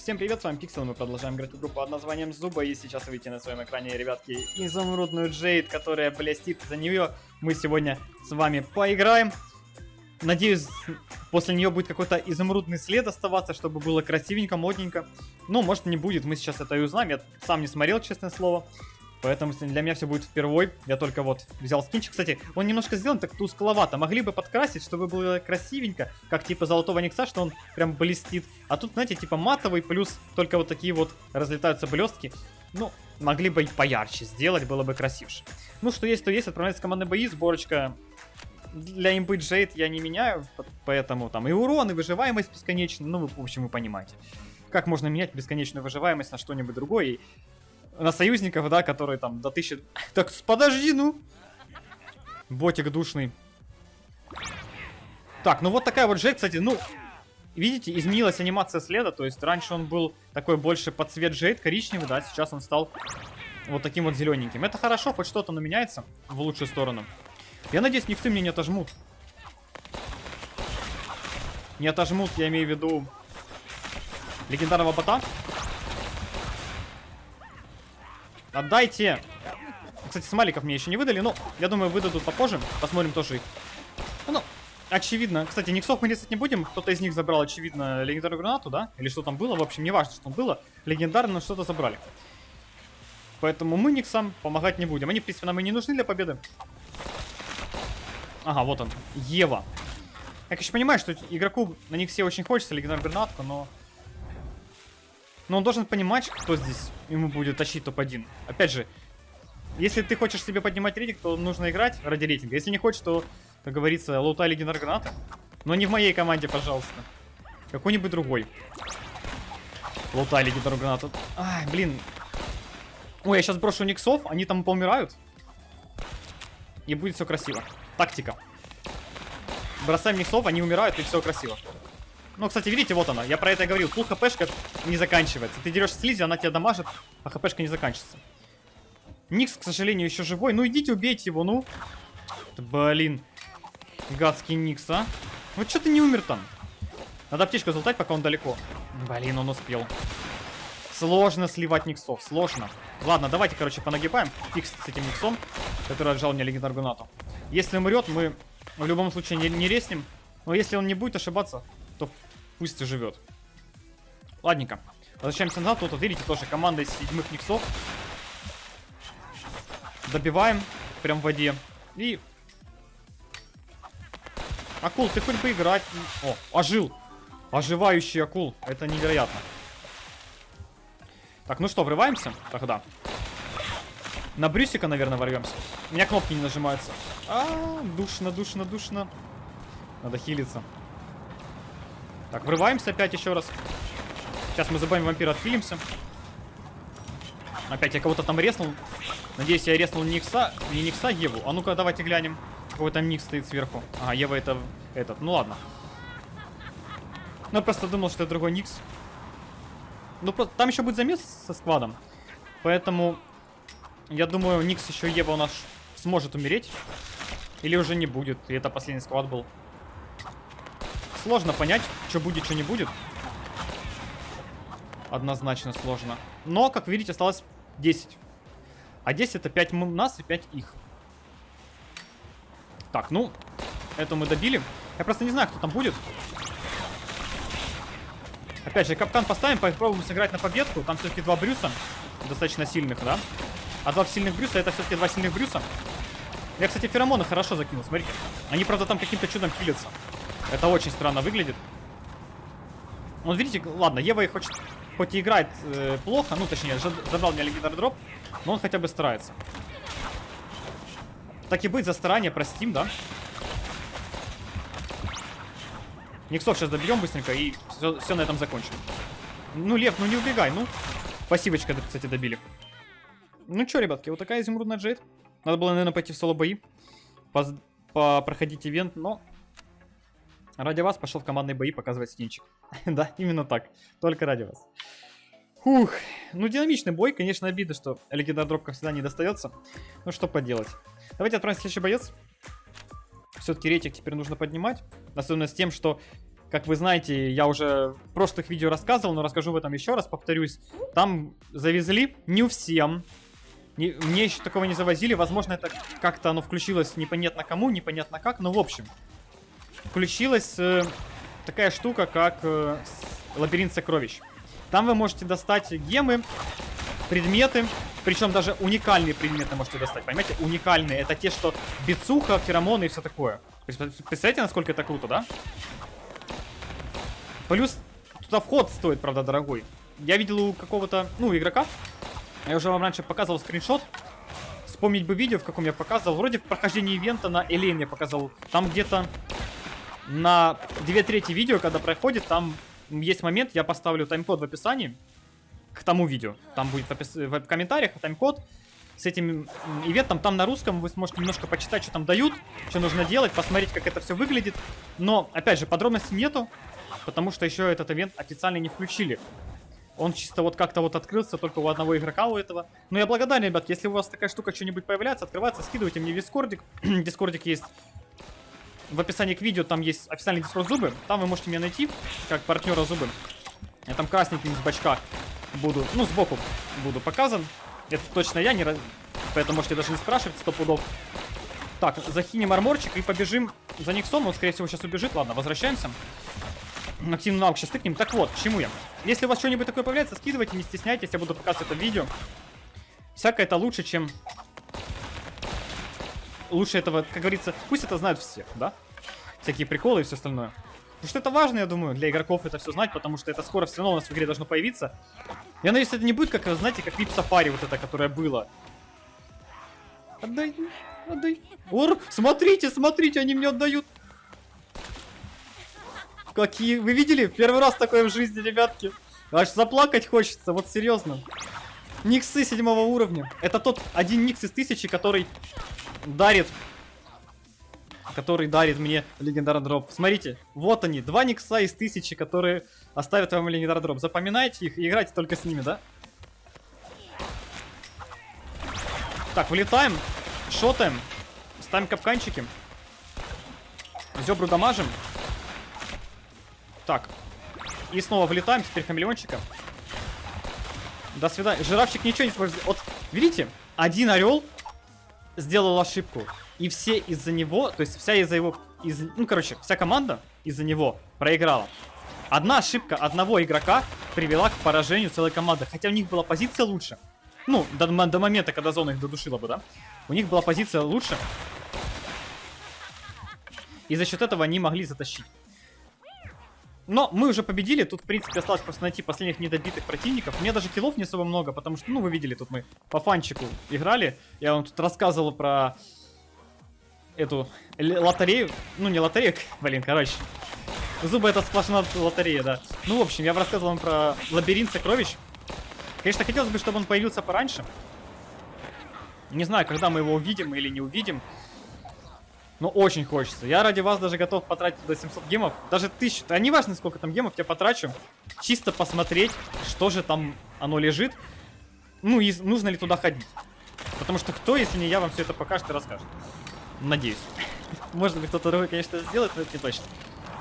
Всем привет, с вами Пиксел, мы продолжаем играть в игру под названием Зуба, и сейчас вы видите на своем экране, ребятки, изумрудную Джейд, которая блестит. За нее мы сегодня с вами поиграем. Надеюсь, после нее будет какой-то изумрудный след оставаться, чтобы было красивенько, модненько. Ну, может, не будет, мы сейчас это и узнаем, я сам не смотрел, честное слово. Поэтому для меня все будет впервой. Я только вот взял скинчик. Кстати, он немножко сделан так тускловато. Могли бы подкрасить, чтобы было красивенько. Как типа золотого Никса, что он прям блестит. А тут, знаете, типа матовый, плюс только вот такие вот разлетаются блестки. Ну, могли бы и поярче сделать, было бы красивше. Ну, что есть, то есть. Отправляется командные бои. Сборочка для имбы Джейд я не меняю. Поэтому там и урон, и выживаемость бесконечная. Ну, в общем, вы понимаете. Как можно менять бесконечную выживаемость на что-нибудь другое. На союзников, да, которые там до 1000... Так, подожди, ну! Ботик душный. Так, ну вот такая вот Джейд, кстати, ну... Видите, изменилась анимация следа, то есть раньше он был такой больше под цвет Джейд, коричневый, да, сейчас он стал вот таким вот зелененьким. Это хорошо, хоть что-то, но меняется в лучшую сторону. Я надеюсь, никсы мне не отожмут. Не отожмут, я имею в виду... легендарного бота. Отдайте! Кстати, смайликов мне еще не выдали, но я думаю, выдадут попозже. Посмотрим тоже их. Ну, очевидно. Кстати, никсов мы резать не будем. Кто-то из них забрал, очевидно, легендарную гранату, да? Или что там было. В общем, не важно, что там было. Легендарно, но что-то забрали. Поэтому мы никсам помогать не будем. Они, в принципе, нам и не нужны для победы. Ага, вот он. Ева. Я, конечно, понимаю, что игроку на них все очень хочется легендарную гранатку, но... Но он должен понимать, кто здесь ему будет тащить топ-1. Опять же, если ты хочешь себе поднимать рейтинг, то нужно играть ради рейтинга. Если не хочешь, то, как говорится, лутай легендар граната. Но не в моей команде, пожалуйста. Какой-нибудь другой. Лутай легендар гранату. Ай, блин. Ой, я сейчас брошу никсов, они там поумирают. И будет все красиво. Тактика. Бросаем никсов, они умирают, и все красиво. Ну, кстати, видите, вот она. Я про это и говорил. Фулл хпшка не заканчивается. Ты дерешь слизи, она тебя дамажит, а хпшка не заканчивается. Никс, к сожалению, еще живой. Ну, идите, убейте его, ну. Блин. Гадский Никс, а. Вот что ты не умер там? Надо аптечку залутать, пока он далеко. Блин, он успел. Сложно сливать Никсов, сложно. Ладно, давайте, короче, понагибаем. Фикс с этим Никсом, который отжал мне легендарную гранату. Если умрет, мы в любом случае не резнем. Но если он не будет ошибаться, то пусть и живет. Ладненько. Возвращаемся назад. Тут, вот, видите, тоже команда из 7 никсов. Добиваем. Прям в воде. И... Акул, ты хоть бы играть. О, ожил. Оживающий акул. Это невероятно. Так, ну что, врываемся тогда. На Брюсика, наверное, ворвемся. У меня кнопки не нажимаются. Душно, душно, душно. Надо хилиться. Так, врываемся опять еще раз. Сейчас мы забавим вампира, отхилимся. Опять я кого-то там резнул. Надеюсь, я резнул не Никса, Еву. А ну-ка, давайте глянем. Какой там Никс стоит сверху. Ага, Ева это этот. Ну ладно. Ну, я просто думал, что это другой Никс. Ну, просто там еще будет замес со складом. Поэтому, я думаю, Никс еще Ева у нас сможет умереть. Или уже не будет. И это последний склад был. Сложно понять, что будет, что не будет. Однозначно сложно. Но, как видите, осталось 10. А 10 это 5 нас и 5 их. Так, ну, эту мы добили. Я просто не знаю, кто там будет. Опять же, капкан поставим, попробуем сыграть на победку. Там все-таки 2 Брюса. Достаточно сильных, да? А 2 сильных Брюса, это все-таки 2 сильных Брюса. Я, кстати, феромоны хорошо закинул, смотрите. Они, правда, там каким-то чудом хилятся. Это очень странно выглядит. Вот видите, ладно, Ева и хоть и играет плохо, ну точнее, забрал меня легендарный дроп, но он хотя бы старается. Так и быть, за старание простим, да? Никсов сейчас добьем быстренько и все на этом закончим. Ну, Лев, ну не убегай, ну. Пассивочка, кстати, добили. Ну что, ребятки, вот такая изумрудная Джейд. Надо было, наверное, пойти в соло-бои. Проходить ивент, но... Ради вас пошел в командные бои показывать скинчик. Да, именно так. Только ради вас. Фух. Ну, динамичный бой. Конечно, обидно, что легендар дроп, как всегда, не достается. Ну, что поделать. Давайте отправим следующий боец. Все-таки рейтинг теперь нужно поднимать. Особенно с тем, что как вы знаете, я уже в прошлых видео рассказывал, но расскажу в этом еще раз, повторюсь. Там завезли не всем. Мне еще такого не завозили. Возможно, это как-то оно включилось непонятно кому, непонятно как. Но в общем, включилась такая штука, как лабиринт сокровищ. Там вы можете достать гемы, предметы. Причем даже уникальные предметы можете достать. Понимаете, уникальные. Это те, что бицуха, феромоны и все такое. Представляете, насколько это круто, да? Плюс туда вход стоит, правда, дорогой. Я видел у какого-то, ну, игрока. Я уже вам раньше показывал скриншот. Вспомнить бы видео, в каком я показывал. Вроде в прохождении ивента на Элейн я показывал. Там где-то на 2/3 видео, когда проходит, там есть момент, я поставлю тайм-код в описании к тому видео. Там будет в комментариях тайм-код с этим ивентом. Там на русском вы сможете немножко почитать, что там дают, что нужно делать, посмотреть, как это все выглядит. Но, опять же, подробностей нету, потому что еще этот ивент официально не включили. Он чисто вот как-то вот открылся только у одного игрока у этого. Но я благодарен, ребят, если у вас такая штука что-нибудь появляется, открывается, скидывайте мне в дискордик. Дискордик есть в описании к видео, там есть официальный дискорд Зубы. Там вы можете меня найти, как партнера Зубы. Я там красненьким с бачка буду, ну, сбоку буду показан. Это точно я, поэтому можете даже не спрашивать, 100 пудов. Так, захинем арморчик и побежим за Никсом. Он, скорее всего, сейчас убежит. Ладно, возвращаемся. Активный навык сейчас тыкнем. Так вот, к чему я? Если у вас что-нибудь такое появляется, скидывайте, не стесняйтесь. Я буду показывать это видео. Всякое это лучше, чем... Лучше этого, как говорится, пусть это знают все, да? Всякие приколы и все остальное. Потому что это важно, я думаю, для игроков это все знать, потому что это скоро все равно у нас в игре должно появиться. Я надеюсь, это не будет, как, знаете, как VIP Safari вот это, которое было. Отдай, отдай. Ор, смотрите, смотрите, они мне отдают. Какие, вы видели? Первый раз такое в жизни, ребятки. Аж заплакать хочется, вот серьезно. Никсы 7-го уровня. Это тот один никс из 1000, который дарит мне легендарный дроп. Смотрите, вот они, 2 никса из 1000, которые оставят вам легендарный дроп. Запоминайте их и играйте только с ними, да? Так, вылетаем, шотаем, ставим капканчики, зебру дамажим. Так, и снова вылетаем, теперь хамелеончика. До свидания. Жирафчик ничего не сможет сделать. Вот, видите, один орел сделал ошибку. И все из-за него, то есть вся из-за его... ну, короче, вся команда из-за него проиграла. Одна ошибка одного игрока привела к поражению целой команды. Хотя у них была позиция лучше. Ну, до момента, когда зона их додушила бы, да? У них была позиция лучше. И за счет этого они могли затащить. Но мы уже победили, тут в принципе осталось просто найти последних недобитых противников. У меня даже киллов не особо много, потому что, ну, вы видели, тут мы по фанчику играли. Я вам тут рассказывал про эту лотерею. Ну, не лотерею, блин, короче. Зубы — это сплошная лотерея, да. Ну, в общем, я бы рассказывал вам про лабиринт сокровищ. Конечно, хотелось бы, чтобы он появился пораньше. Не знаю, когда мы его увидим или не увидим. Но очень хочется. Я ради вас даже готов потратить до 700 гемов. Даже 1000. А не важно, сколько там гемов я потрачу. Чисто посмотреть, что же там оно лежит. Ну и нужно ли туда ходить. Потому что кто, если не я, вам все это покажет и расскажет. Надеюсь. Может быть, кто-то другой, конечно, сделает, но это не точно.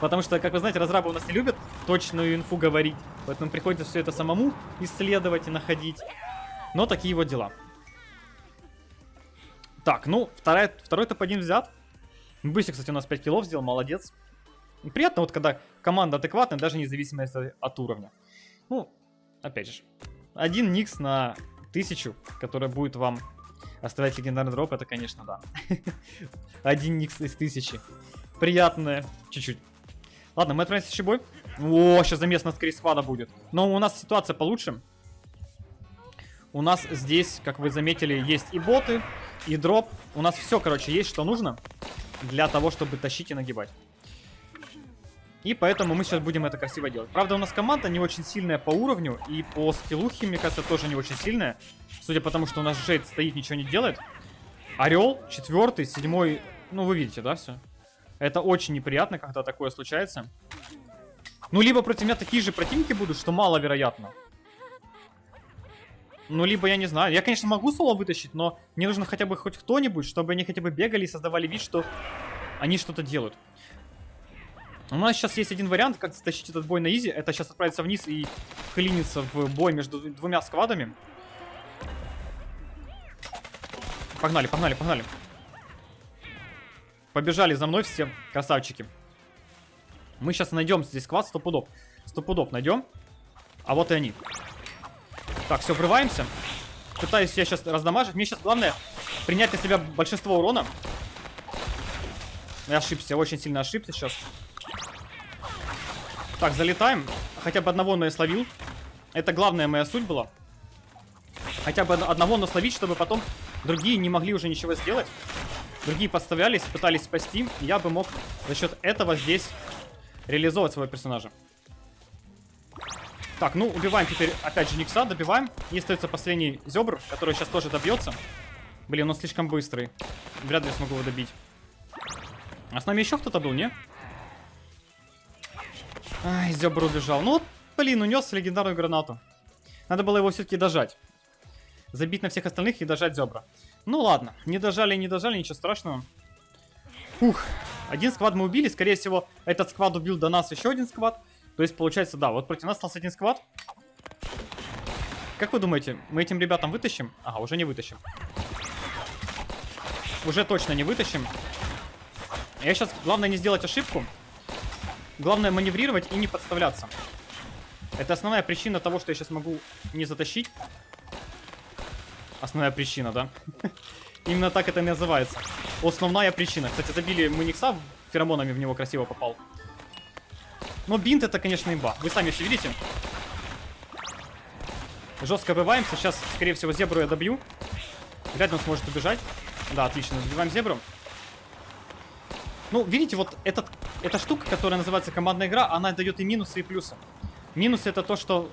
Потому что, как вы знаете, разрабы у нас не любят точную инфу говорить. Поэтому приходится все это самому исследовать и находить. Но такие вот дела. Так, ну, второй топ-1 взят. Быстро, кстати, у нас 5 киллов сделал, молодец. Приятно, вот когда команда адекватная, даже независимо от уровня. Ну, опять же, один никс на 1000, который будет вам оставлять легендарный дроп, это, конечно, да. Один никс из 1000. Приятное, чуть-чуть. Ладно, мы отправимся в следующий бой. О, сейчас замес на скорее сквада будет. Но у нас ситуация получше. У нас здесь, как вы заметили, есть и боты, и дроп. У нас все, короче, есть, что нужно для того, чтобы тащить и нагибать. И поэтому мы сейчас будем это красиво делать. Правда, у нас команда не очень сильная по уровню. И по скиллухе, мне кажется, тоже не очень сильная. Судя по тому, что у нас Джейд стоит, ничего не делает. Орел, 4-й, 7-й. Ну, вы видите, да, все? Это очень неприятно, когда такое случается. Ну, либо против меня такие же противники будут, что маловероятно. Ну, либо я не знаю. Я, конечно, могу соло вытащить, но мне нужно хотя бы хоть кто-нибудь, чтобы они хотя бы бегали и создавали вид, что они что-то делают. У нас сейчас есть один вариант, как затащить этот бой на изи. Это сейчас отправиться вниз и вклиниться в бой между двумя сквадами. Погнали, погнали, погнали. Побежали за мной все красавчики. Мы сейчас найдем здесь сквад 100 пудов. 100 пудов найдем. А вот и они. Так, все, врываемся. Пытаюсь я сейчас раздамажить. Мне сейчас главное принять на себя большинство урона. Я ошибся, очень сильно ошибся сейчас. Так, залетаем. Хотя бы одного, но я словил. Это главная моя суть была. Хотя бы одного, но словить, чтобы потом другие не могли уже ничего сделать. Другие подставлялись, пытались спасти. Я бы мог за счет этого здесь реализовать своего персонажа. Так, ну, убиваем теперь опять же Никса, добиваем. И остается последний зебр, который сейчас тоже добьется. Блин, он слишком быстрый. Вряд ли смогу его добить. А с нами еще кто-то был, не? Ай, зебр убежал. Ну, блин, унес легендарную гранату. Надо было его все-таки дожать. Забить на всех остальных и дожать зебра. Ну ладно, не дожали, ничего страшного. Фух, один сквад мы убили. Скорее всего, этот сквад убил до нас еще один сквад. То есть, получается, да, вот против нас остался один сквад. Как вы думаете, мы этим ребятам вытащим? Ага, уже не вытащим. Уже точно не вытащим. Я сейчас, главное не сделать ошибку. Главное маневрировать и не подставляться. Это основная причина того, что я сейчас могу не затащить. Основная причина, да? Именно так это и называется. Основная причина. Кстати, забили мы Никса, феромонами в него красиво попал. Но бинт это, конечно, имба. Вы сами все видите. Жестко врываемся. Сейчас, скорее всего, зебру я добью. Вряд ли он сможет убежать. Да, отлично. Добиваем зебру. Ну, видите, вот эта штука, которая называется командная игра, она дает и минусы, и плюсы. Минусы это то, что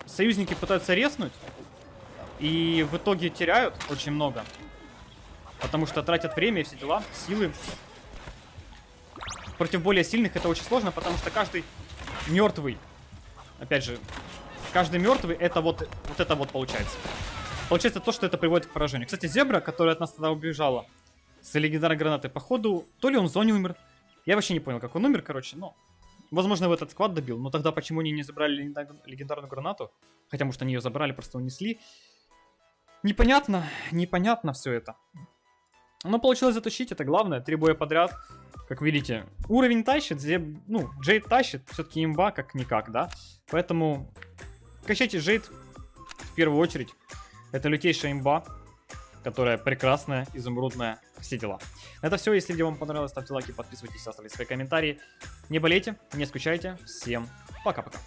союзники пытаются резнуть. И в итоге теряют очень много. Потому что тратят время и все дела, силы. Против более сильных это очень сложно, потому что каждый мертвый, опять же, каждый мертвый это вот это вот получается. Получается то, что это приводит к поражению. Кстати, зебра, которая от нас тогда убежала с легендарной гранатой, походу, то ли он в зоне умер. Я вообще не понял, как он умер, короче, но... Возможно, в этот сквад добил, но тогда почему они не забрали легендарную гранату? Хотя, может, они ее забрали, просто унесли. Непонятно, непонятно все это. Но получилось затащить, это главное. 3 боя подряд. Как видите, уровень тащит, ну, Джейд тащит, все-таки имба как-никак, да? Поэтому качайте Джейд в первую очередь. Это лютейшая имба, которая прекрасная, изумрудная, все дела. Это все, если видео вам понравилось, ставьте лайки, подписывайтесь, оставляйте свои комментарии. Не болейте, не скучайте, всем пока-пока.